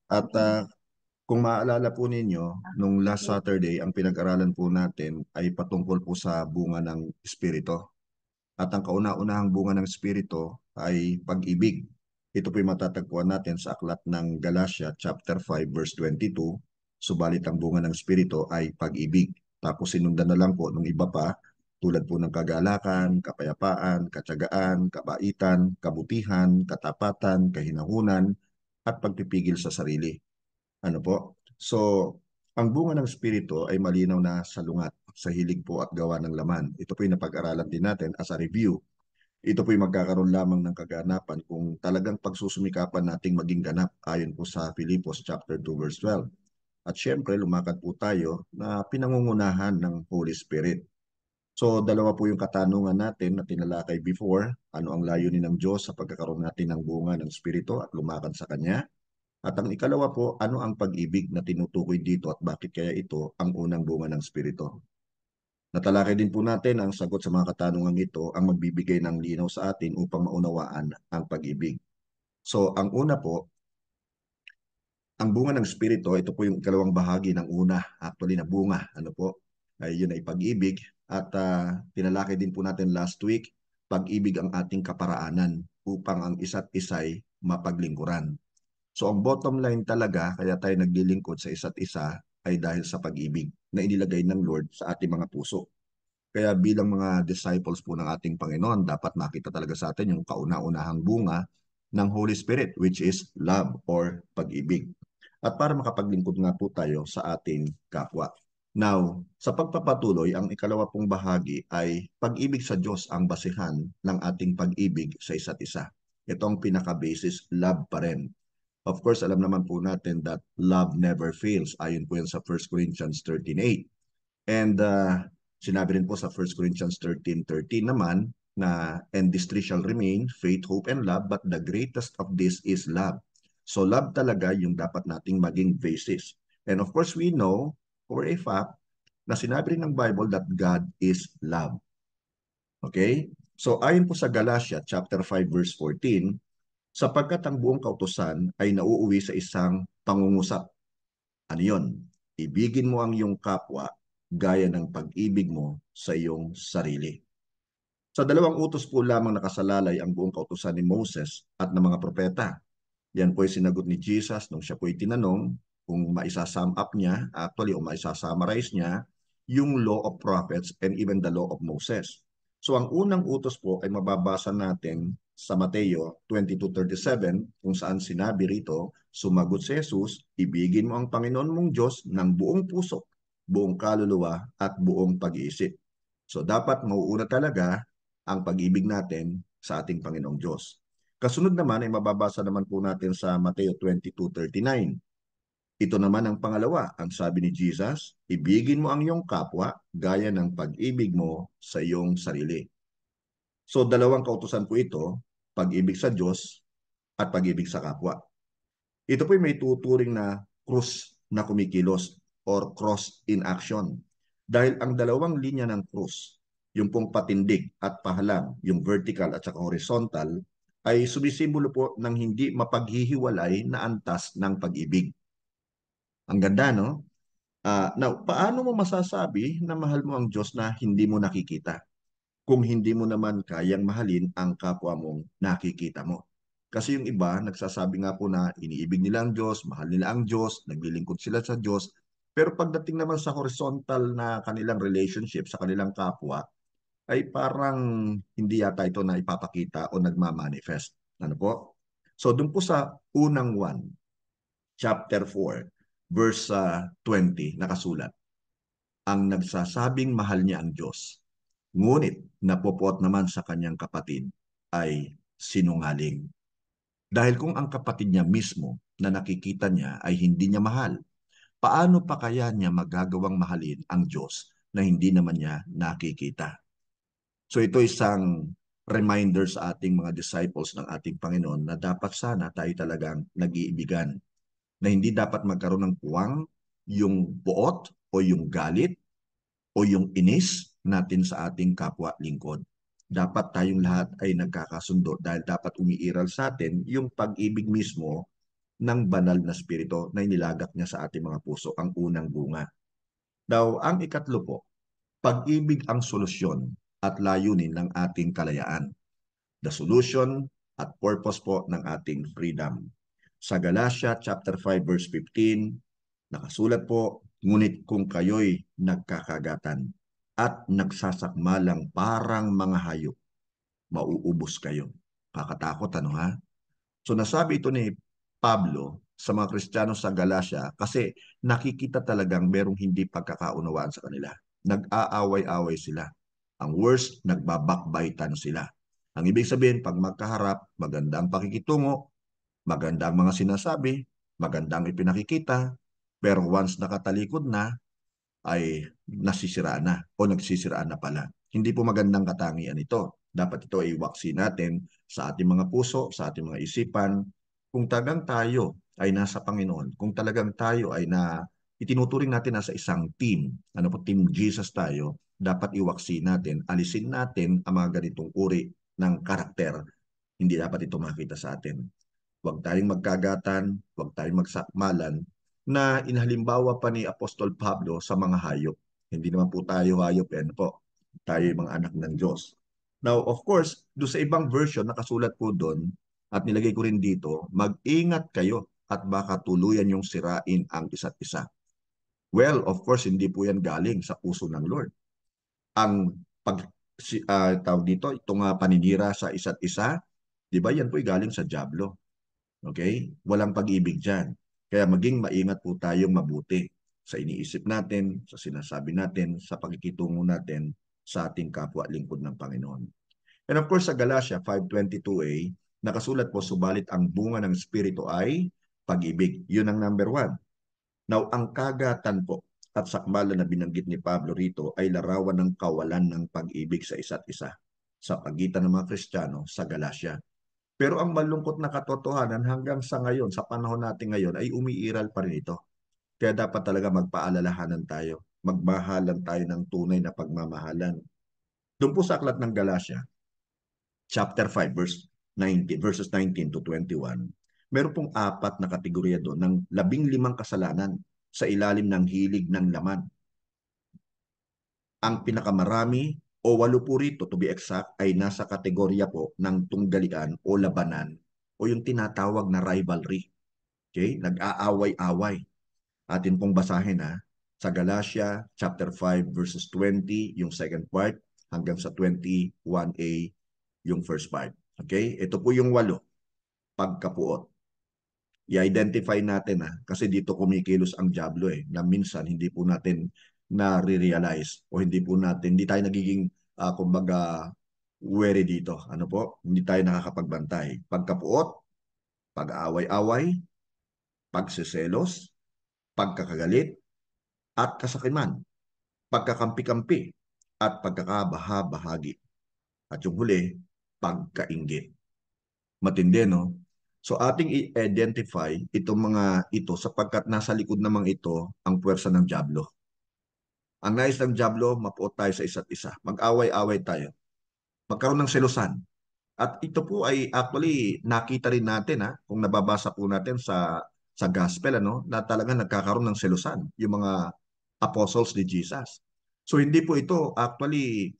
At kung maaalala po ninyo, nung last Saturday, ang pinag-aralan po natin ay patungkol po sa bunga ng Espiritu. At ang kauna-unahang bunga ng Espiritu ay pag-ibig. Ito po yung matatagpuan natin sa aklat ng Galatia chapter 5 verse 22. Subalit ang bunga ng Espiritu ay pag-ibig. Tapos sinundan na lang po ng iba pa tulad po ng kagalakan, kapayapaan, katyagaan, kabaitan, kabutihan, katapatan, kahinahunan, at pagpipigil sa sarili. Ano po? So, ang bunga ng Espiritu ay malinaw na salungat sa hilig po at gawa ng laman. Ito po yung napag-aralan din natin as a review. Ito po yung magkakaroon lamang ng kaganapan kung talagang pagsusumikapan nating maging ganap ayon po sa Filipos chapter 2 verse 12. At syempre, lumakad po tayo na pinangungunahan ng Holy Spirit. So, dalawa po yung katanungan natin na tinalakay before. Ano ang layunin ng Diyos sa pagkakaroon natin ng bunga ng Espiritu at lumakad sa Kanya? At ang ikalawa po, ano ang pag-ibig na tinutukoy dito at bakit kaya ito ang unang bunga ng Espiritu? Natalakay din po natin ang sagot sa mga katanungang ito ang magbibigay ng linaw sa atin upang maunawaan ang pag-ibig. So, ang una po, ang bunga ng Espiritu, ito po yung ikalawang bahagi ng una, actually na bunga, ano po, ay yun ay pag-ibig. At tinalakay din po natin last week, pag-ibig ang ating kaparaanan upang ang isa't isa'y mapaglingkuran. So ang bottom line talaga, kaya tayo naglilingkod sa isa't isa ay dahil sa pag-ibig na inilagay ng Lord sa ating mga puso. Kaya bilang mga disciples po ng ating Panginoon, dapat makita talaga sa atin yung kauna-unahang bunga ng Holy Spirit, which is love or pag-ibig. At para makapaglingkod nga po tayo sa ating kapwa. Now, sa pagpapatuloy, ang ikalawa pong bahagi ay pag-ibig sa Diyos ang basihan ng ating pag-ibig sa isa't isa. Ito ang pinaka-basis, love pa rin. Of course, alam naman po natin that love never fails. Ayon po yan sa 1 Corinthians 13:8. And sinabi rin po sa 1 Corinthians 13:13 naman na, and these three shall remain, faith, hope, and love, but the greatest of this is love. So love talaga yung dapat nating maging basis. And of course, we know for a fact na sinabi rin ng Bible that God is love. Okay? So ayon po sa Galatia chapter 5 verse 14, sapagkat ang buong kautusan ay nauuwi sa isang pangungusap. Ano yun? Ibigin mo ang iyong kapwa gaya ng pag-ibig mo sa iyong sarili. Sa dalawang utos po lamang nakasalalay ang buong kautusan ni Moses at ng mga propeta. Yan po ay sinagot ni Jesus nung siya po ay tinanong kung maisa-sum up niya, actually, o maisa-summarize niya, yung law of prophets and even the law of Moses. So ang unang utos po ay mababasa natin sa Mateo 22:37 kung saan sinabi rito, sumagot si Jesus, ibigin mo ang Panginoon mong Diyos ng buong puso, buong kaluluwa at buong pag-iisip. So dapat mauuna talaga ang pag-ibig natin sa ating Panginoong Diyos. Kasunod naman ay mababasa naman po natin sa Mateo 22:39. Ito naman ang pangalawa, ang sabi ni Jesus, ibigin mo ang iyong kapwa gaya ng pag-ibig mo sa iyong sarili. So dalawang kautusan po ito, pag-ibig sa Diyos at pag-ibig sa kapwa. Ito po may tuturing na krus na kumikilos or cross in action. Dahil ang dalawang linya ng krus, yung pong patindig at pahalang, yung vertical at saka horizontal, ay sumisimbolo po ng hindi mapaghihiwalay na antas ng pag-ibig. Ang ganda, no? Now, paano mo masasabi na mahal mo ang Diyos na hindi mo nakikita? Kung hindi mo naman kayang mahalin ang kapwa mong nakikita mo. Kasi yung iba, nagsasabi nga po na iniibig nila ang Diyos, mahal nila ang Diyos, naglilingkod sila sa Diyos. Pero pagdating naman sa horizontal na kanilang relationship sa kanilang kapwa, ay parang hindi yata ito na ipapakita o nagmamanifest. Ano po? So, dun po sa unang 1, chapter 4, verse 20, nakasulat, ang nagsasabing mahal niya ang Diyos, ngunit napopot naman sa kanyang kapatid ay sinungaling. Dahil kung ang kapatid niya mismo na nakikita niya ay hindi niya mahal, paano pa kaya niya magagawang mahalin ang Diyos na hindi naman niya nakikita? So ito isang reminder sa ating mga disciples ng ating Panginoon na dapat sana tayo talagang nag-iibigan, na hindi dapat magkaroon ng puwang yung buot o yung galit o yung inis natin sa ating kapwa lingkod. Dapat tayong lahat ay nagkakasundo dahil dapat umiiral sa atin yung pag-ibig mismo ng banal na spirito na inilagak niya sa ating mga puso, ang unang bunga. Daw, ang ikatlo po, pag-ibig ang solusyon at layunin ng ating kalayaan. The solution at purpose po ng ating freedom. Sa Galatia chapter 5 verse 15, nakasulat po, ngunit kung kayo'y nagkakagatan at nagsasakmalang parang mga hayop, mauubos kayo. Kakatakot ano ha? So nasabi ito ni Pablo sa mga Kristiyano sa Galacia kasi nakikita talagang merong hindi pagkakaunawaan sa kanila. Nag-aaway-away sila. Ang worst, nagbabakbaitan sila. Ang ibig sabihin, pag magkaharap, maganda ang pakikitungo, maganda ang mga sinasabi, maganda ang ipinakikita, pero once nakatalikod na, ay nasisiraan na o nagsisiraan na pala. Hindi po magandang katangian ito. Dapat ito ay iwaksi natin sa ating mga puso, sa ating mga isipan. Kung talagang tayo ay nasa Panginoon, kung talagang tayo ay itinuturing natin nasa isang team, ano po, Team Jesus tayo, dapat iwaksi natin, alisin natin ang mga ganitong uri ng karakter. Hindi dapat ito makita sa atin. Huwag tayong magkagatan, huwag tayong magsakmalan, na inhalimbawa pa ni Apostol Pablo sa mga hayop. Hindi naman po tayo hayop, yan po. Tayo yung mga anak ng Diyos. Now, of course, doon sa ibang version, nakasulat po doon, at nilagay ko rin dito, mag-ingat kayo at baka tuluyan yung sirain ang isa't isa. Well, of course, hindi po yan galing sa puso ng Lord. Ang tawag dito, itong paninira sa isa't isa, di ba yan po ay galing sa Diablo. Okay? Walang pag-ibig dyan. Kaya maging maingat po tayong mabuti sa iniisip natin, sa sinasabi natin, sa pagkikitungo natin sa ating kapwa lingkod ng Panginoon. And of course, sa Galatia 5:22a, nakasulat po, subalit ang bunga ng Espiritu ay pag-ibig. Yun ang number one. Now, ang kagatan po at sakmalan na binanggit ni Pablo rito ay larawan ng kawalan ng pag-ibig sa isa't isa sa pagitan ng mga Kristiyano sa Galatia. Pero ang malungkot na katotohanan hanggang sa ngayon, sa panahon natin ngayon, ay umiiral pa rin ito. Kaya dapat talaga magpaalalahanan tayo. Magmahalan tayo ng tunay na pagmamahalan. Doon po sa aklat ng Galatia, chapter 5, verses 19 to 21, meron pong apat na kategorya doon ng 15 kasalanan sa ilalim ng hilig ng laman. Ang pinakamarami o 8 po rito, to be exact, ay nasa kategorya po ng tunggalian o labanan o yung tinatawag na rivalry. Okay? Nag-aaway-away. Atin pong basahin sa Galatia chapter 5 verses 20 yung second part hanggang sa 21a yung first part. Okay? Ito po yung 8, pagkapuot. I-identify natin kasi dito kumikilos ang Diablo na minsan hindi po natin na-realize o hindi tayo nagiging kumbaga wary dito. Ano po? Hindi tayo nakakapagbantay. Pagkapuot, pag-aaway-away, pagsiselos, pagkakagalit, at kasakiman, pagkakampi-kampi, at pagkakabaha-bahagi. At yung huli, pagkainggit. Matindi, no? So ating i-identify itong mga ito sapagkat nasa likod namang ito ang puwersa ng Diablo. Ang nais ng Diablo, mapuot tayo sa isa't isa. Mag-away-away tayo. Magkaroon ng selusan. At ito po ay actually nakita rin natin kung nababasa po natin sa gospel na talaga nagkakaroon ng selusan yung mga apostles ni Jesus. So hindi po ito actually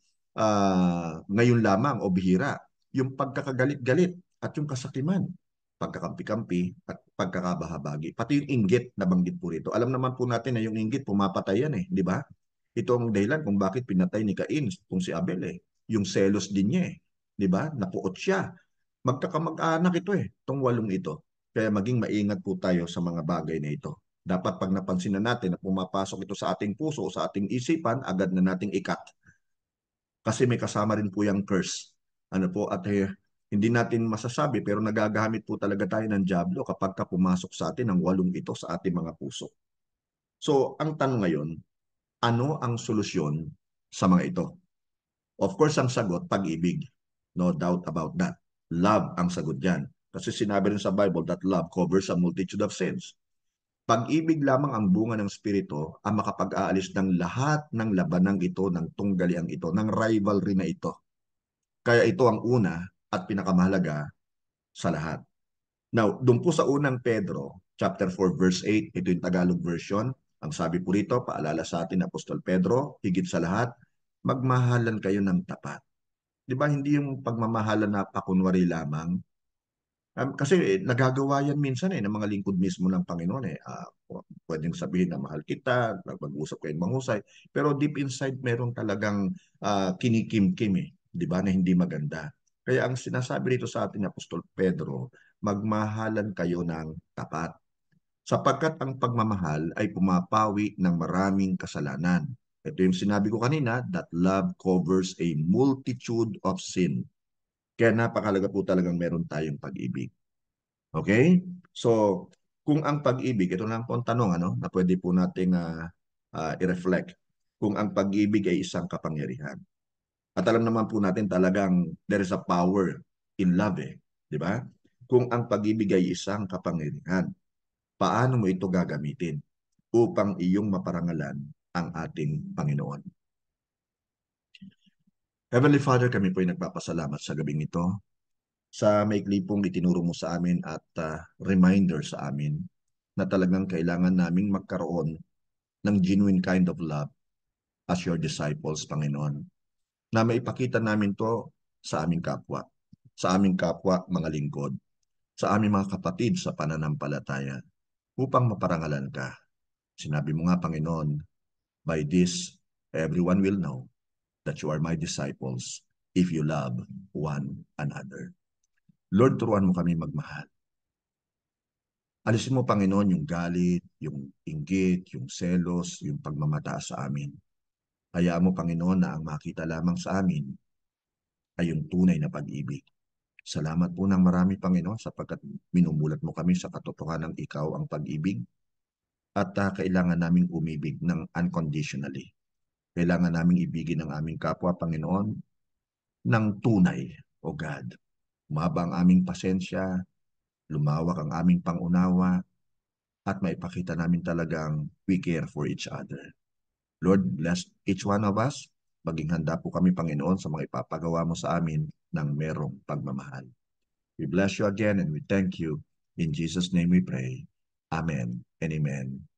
ngayon lamang o bihira. Yung pagkakagalit-galit at yung kasakiman, pagkakampi-kampi at pagkakabahabagi. Pati yung inggit na banggit po rito. Alam naman po natin na yung inggit pumapatay yan di ba? Ito ang dahilan kung bakit pinatay ni Cain kung si Abel Yung selos din niya 'di ba? Napuot siya. Magkakamag-anak ito itong 8 ito. Kaya maging maingat po tayo sa mga bagay na ito. Dapat pag napansin na natin na pumapasok ito sa ating puso o sa ating isipan, agad na nating ikat. Kasi may kasama rin po yung curse. Ano po, at hindi natin masasabi pero nagagamit po talaga tayo ng Diablo kapag ka pumasok sa atin ang 8 ito sa ating mga puso. So, ang tanong ngayon, ano ang solusyon sa mga ito? Of course, ang sagot, pag-ibig. No doubt about that. Love ang sagot dyan. Kasi sinabi rin sa Bible that love covers a multitude of sins. Pag-ibig lamang ang bunga ng Espiritu ang makapag-aalis ng lahat ng labanang ito, ng tunggaliang ito, ng rivalry na ito. Kaya ito ang una at pinakamahalaga sa lahat. Now, doon po sa unang Pedro, chapter 4, verse 8, ito yung Tagalog version. Ang sabi po rito, paalala sa atin, Apostol Pedro, higit sa lahat, magmahalan kayo ng tapat. Di ba, hindi yung pagmamahalan na pakunwari lamang. Kasi nagagawa yan minsan ng mga lingkod mismo ng Panginoon eh. Pwedeng sabihin na mahal kita, mag-usap kayo mahusay, pero deep inside meron talagang kinikimkim eh, di ba, na hindi maganda. Kaya ang sinasabi rito sa atin ni Apostol Pedro, magmahalan kayo ng tapat. Sapagkat ang pagmamahal ay pumapawi ng maraming kasalanan. Ito yung sinabi ko kanina, that love covers a multitude of sin. Kaya napakalaga po talagang meron tayong pag-ibig. Okay? So, kung ang pag-ibig, ito lang po ang tanong na pwede po nating i-reflect. Kung ang pag-ibig ay isang kapangyarihan. At alam naman po natin talagang there is a power in love eh. Di ba? Kung ang pag-ibig ay isang kapangyarihan, paano mo ito gagamitin upang iyong maparangalan ang ating Panginoon? Heavenly Father, kami po ay nagpapasalamat sa gabing ito sa maikli pong itinuro mo sa amin at reminder sa amin na talagang kailangan naming magkaroon ng genuine kind of love as your disciples, Panginoon. Na maipakita namin to sa aming kapwa, mga lingkod, sa aming mga kapatid sa pananampalataya upang maparangalan ka. Sinabi mo nga, Panginoon, by this, everyone will know that you are my disciples if you love one another. Lord, turuan mo kami magmahal. Alisin mo, Panginoon, yung galit, yung inggit, yung selos, yung pagmamataas sa amin. Hayaan mo, Panginoon, na ang makita lamang sa amin ay yung tunay na pag-ibig. Salamat po ng marami, Panginoon, sapagkat minumulat mo kami sa katotohanan ng ikaw ang pag-ibig at kailangan naming umibig ng unconditionally. Kailangan naming ibigin ang aming kapwa, Panginoon, ng tunay, O God. Umaba ang aming pasensya, lumawak ang aming pangunawa, at maipakita namin talagang we care for each other. Lord, bless each one of us. Maging handa po kami, Panginoon, sa mga ipapagawa mo sa amin ng merong pagmamahal. We bless you again and we thank you. In Jesus' name we pray. Amen and amen.